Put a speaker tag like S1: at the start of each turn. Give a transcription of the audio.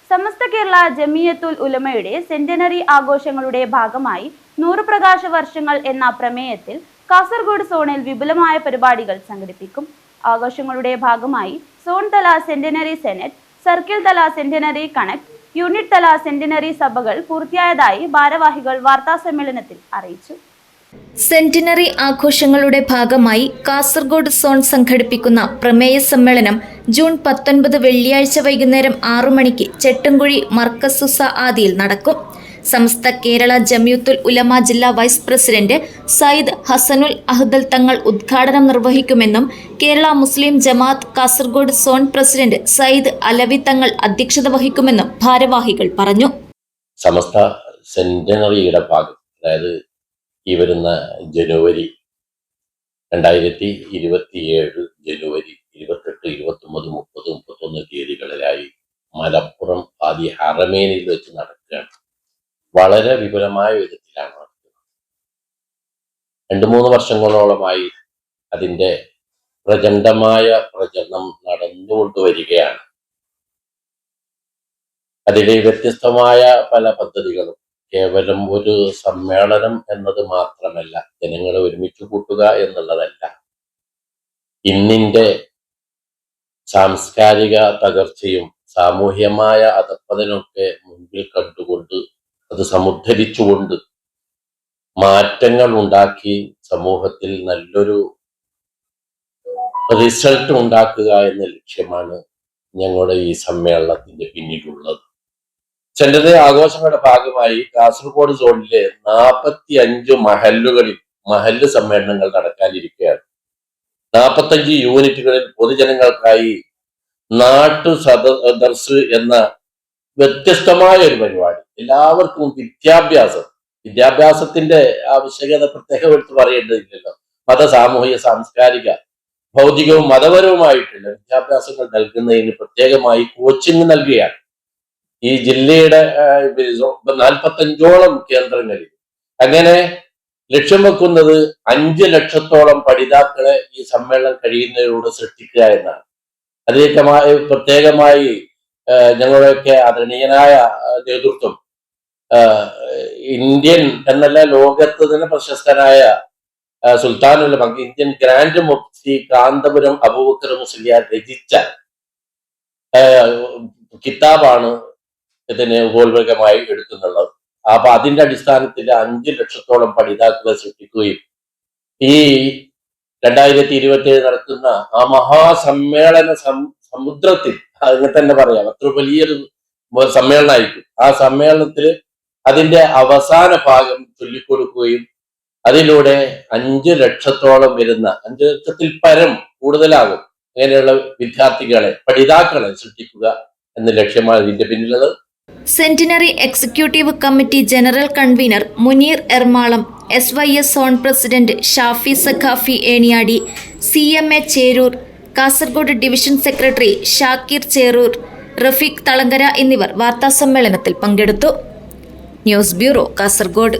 S1: Samastha Kerala Jamiyyathul ഉലമയുടെ centenary ആഘോഷങ്ങളുടെ ഭാഗമായി 100 പ്രകാശ വർഷങ്ങൾ എന്ന പ്രമേയത്തിൽ കാസർഗോഡ് സോണിൽ വിപുലമായ പരിപാടികൾ സംഘടിപ്പിക്കും. ആഘോഷങ്ങളുടെ ഭാഗമായി സോൺ തല സെന്റിനറി സെനറ്റ്, സർക്കിൾ തല സെന്റിനറി കണക്ട്, യൂണിറ്റ് തല സെന്റിനറി സഭകൾ പൂർത്തിയായതായി ഭാരവാഹികൾ വാർത്താസമ്മേളനത്തിൽ അറിയിച്ചു.
S2: സെന്റിനറി ആഘോഷങ്ങളുടെ ഭാഗമായി കാസർഗോഡ് സോൺ സംഘടിപ്പിക്കുന്ന പ്രമേയ സമ്മേളനം ജൂൺ 19 വെള്ളിയാഴ്ച വൈകുന്നേരം 6 മണിക്ക് ചെട്ടുംകുഴി മർക്കസുസ ആദിയിൽ നടക്കും. സമസ്ത കേരള ജമിയത്തുൽ ഉലമ ജില്ലാ വൈസ് പ്രസിഡന്റ് സയ്യിദ് ഹസനുൽ അഹ്ദൽ തങ്ങൾ ഉദ്ഘാടനം നിർവഹിക്കുമെന്നും കേരള മുസ്ലിം ജമാഅത്ത് കാസർഗോഡ് സോൺ പ്രസിഡന്റ് സയ്യിദ് അലവി തങ്ങൾ അധ്യക്ഷത വഹിക്കുമെന്നും ഭാരവാഹികൾ പറഞ്ഞു.
S3: സമസ്ത സെന്റിനറിയുടെ ഭാഗം, അതായത് ഈ വരുന്ന ജനുവരി 2027 ജനുവരി 28, 29, 30, 31 തീയതികളിലായി മലപ്പുറം ആദി ഹറമേനിൽ വെച്ച് നടക്കുകയാണ്. വളരെ വിപുലമായ വിധത്തിലാണ് നടക്കുന്നത്. 2-3 വർഷങ്ങളോളമായി അതിൻ്റെ പ്രചണ്ഡമായ പ്രചരണം നടന്നുകൊണ്ടുവരികയാണ്. അതിലെ വ്യത്യസ്തമായ പല പദ്ധതികളും കേവലം ഒരു സമ്മേളനം എന്നത് മാത്രമല്ല, ജനങ്ങളെ ഒരുമിച്ച് കൂട്ടുക എന്നുള്ളതല്ല. ഇന്നിൻ്റെ സാംസ്കാരിക തകർച്ചയും സാമൂഹ്യമായ അധപ്പതനമൊക്കെ മുൻപിൽ കണ്ടുകൊണ്ട് അത് സമുദ്ധരിച്ചുകൊണ്ട് മാറ്റങ്ങൾ ഉണ്ടാക്കി സമൂഹത്തിൽ നല്ലൊരു റിസൾട്ട് ഉണ്ടാക്കുക എന്ന ലക്ഷ്യമാണ് ഞങ്ങളുടെ ഈ സമ്മേളനത്തിന്റെ പിന്നിലുള്ളത്. സെന്റിനറി ആഘോഷങ്ങളുടെ ഭാഗമായി കാസർഗോഡ് സോണിലെ 45 മഹല്ല് സമ്മേളനങ്ങൾ നടക്കാനിരിക്കുകയാണ്. 45 യൂണിറ്റുകളിൽ പൊതുജനങ്ങൾക്കായി നാട്ടു സദർസ് എന്ന വ്യത്യസ്തമായ ഒരു പരിപാടി. എല്ലാവർക്കും വിദ്യാഭ്യാസത്തിന്റെ ആവശ്യകത പ്രത്യേകം എടുത്ത് പറയേണ്ടതില്ലല്ലോ. സാമൂഹിക, സാംസ്കാരിക, ഭൗതികവും മതപരവുമായിട്ടുള്ള വിദ്യാഭ്യാസങ്ങൾ നൽകുന്നതിന് പ്രത്യേകമായി കോച്ചിങ് നൽകുകയാണ്. ഈ ജില്ലയുടെ 45ഓളം കേന്ദ്രങ്ങളിൽ അങ്ങനെ ലക്ഷ്യം വെക്കുന്നത് 5 ലക്ഷത്തോളം പഠിതാക്കളെ ഈ സമ്മേളനം കഴിയുന്നതിലൂടെ സൃഷ്ടിക്കുക എന്നാണ്. അതിലേക്ക് പ്രത്യേകമായി ഞങ്ങളുടെയൊക്കെ ആദരണീയനായ നേതൃത്വം, ഇന്ത്യൻ എന്നല്ല ലോകത്ത് തന്നെ പ്രശസ്തനായ സുൽത്താനുൽ ഇന്ത്യൻ ഗ്രാൻഡ് മുഫ്തി കാന്തപുരം അബൂബക്കർ മുസ്ലിയാർ രചിച്ച കിതാബാണ് ഇതിന് ഉപോത്ബലകമായി എടുക്കുന്നുള്ളത്. അപ്പൊ അതിന്റെ അടിസ്ഥാനത്തിൽ 5 ലക്ഷത്തോളം പഠിതാക്കളെ സൃഷ്ടിക്കുകയും ഈ 2027 നടക്കുന്ന ആ മഹാസമ്മേളന സമുദ്രത്തിൽ, അങ്ങനെ തന്നെ പറയാം, അത്ര വലിയൊരു സമ്മേളനമായിരിക്കും. ആ സമ്മേളനത്തിൽ അതിന്റെ അവസാന ഭാഗം ചൊല്ലിക്കൊടുക്കുകയും അതിലൂടെ 5 ലക്ഷത്തോളം വരുന്ന, 5 ലക്ഷത്തിൽ പരം കൂടുതലാകും അങ്ങനെയുള്ള വിദ്യാർത്ഥികളെ, പഠിതാക്കളെ സൃഷ്ടിക്കുക എന്ന ലക്ഷ്യമാണ് ഇതിന്റെ പിന്നിലുള്ളത്.
S2: Centenary executive committee general convener Muneer Ermalam, SYS zone president Shafi Saqafi Eniyadi, CMA Cherur, Kasaragod division secretary Shakir Cherur, Rafeeq Thalangara എന്നിവർ വാർത്താസമ്മേളനത്തിൽ പങ്കെടുത്തു. News bureau, Kasaragod.